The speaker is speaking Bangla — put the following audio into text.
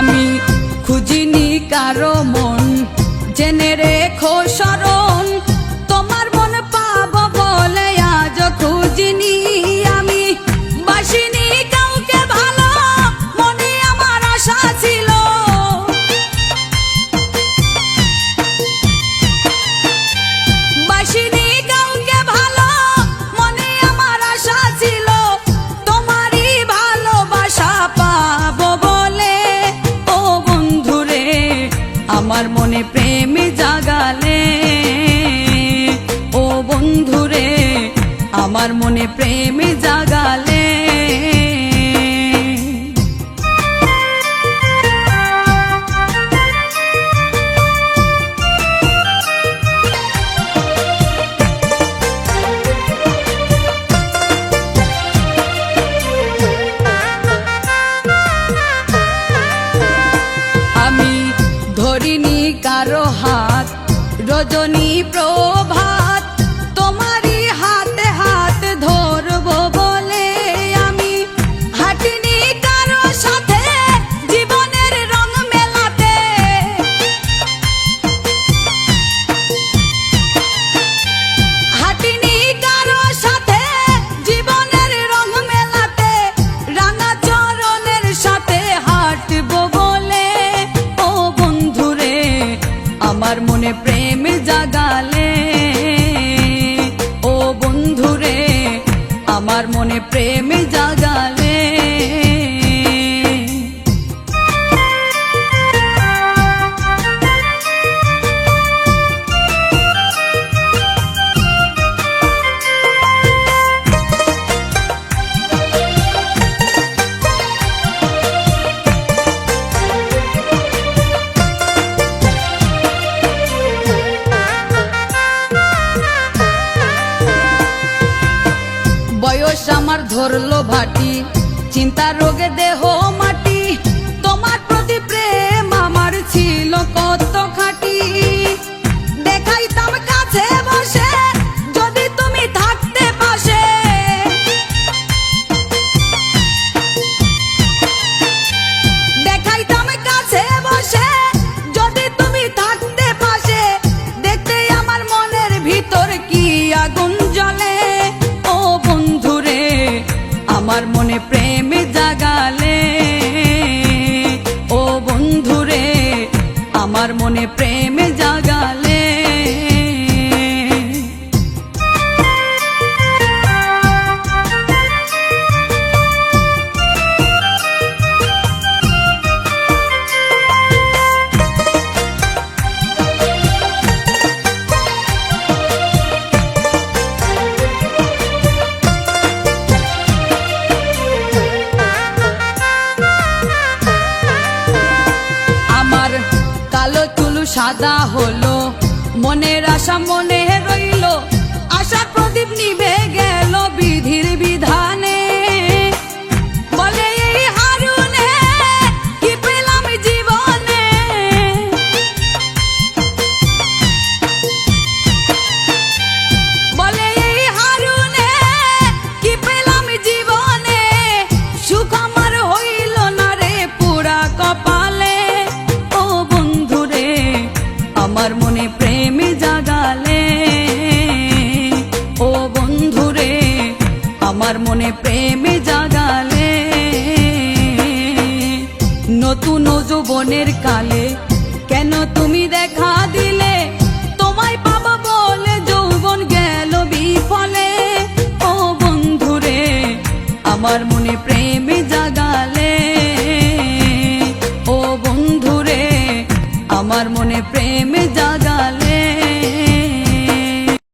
আমি খুঁজিনি কারো মন, জেনে রেখো শরণ, তোমার মন পাবো বলে আজ খুঁজিনি। আমি বাসিনি কাউকে ভালো, মনে আমার আশা ছিল। বাসিনি কাউকে ভালো, মনে আমার আশা ছিল, তোমারই ভালোবাসা পাবো বলে। ও বন্ধুরে আমার মনে প্রেম জাগালে, ও বন্ধুরে আমার মনে প্রেম জাগালে। আমি ধরিনি কারো হাত, রজনী প্রভাত, তোমারই হাতে হাত ধরবো বলে। আমি হাঁটিনি কারো সাথে জীবনের রং মেলাতে, হাঁটিনি কারো সাথে জীবনের রং মেলাতে, রাঙা চরণের সাথে হাঁটবো বলে। ও বন্ধুরে আমার মনে প্রেম জাগালে, ও বন্ধুরে আমার মনে প্রেম জাগালে। বয়স আমার ধরলো ভাটি, চিন্তা রোগে দেহ মাটি, তোমার প্রতি প্রেম আমার ছিল কত খাঁটি। দেখাইতাম কাছে বসে যদি তুমি থাকতে পাশে, দেখাইতাম কাছে বসে যদি তুমি থাকতে পাশে, দেখতে আমার মনের ভিতর কি আগুন জ্বলে। ও বন্ধুরে আমার মনে প্রেম জাগালে, ও বন্ধুরে আমার মনে প্রেম জাগালে। কালো চুল সাদা হলো, মনের আশা মনে রইল, আশার প্রদীপ নিভে গেল বিধির বিধানে। বলে এই হারুনে কি পেলাম জীবনে, বলে এই হারুনে কি পেলাম জীবনে, সুখ আমার হইল না রে পুরা কপালে। আমার মনে প্রেম জাগালে, ও বন্ধুরে আমার মনে প্রেম জাগালে। নতুন যৌবনের কালে কেন তুমি দেখা দিলে, তোমায় পাবো বলে যৌবন গেল বিফলে। ও বন্ধুরে আমার মনে প্রেম জাগালে, ও বন্ধুরে আমার মনে প্রেম জাগালে।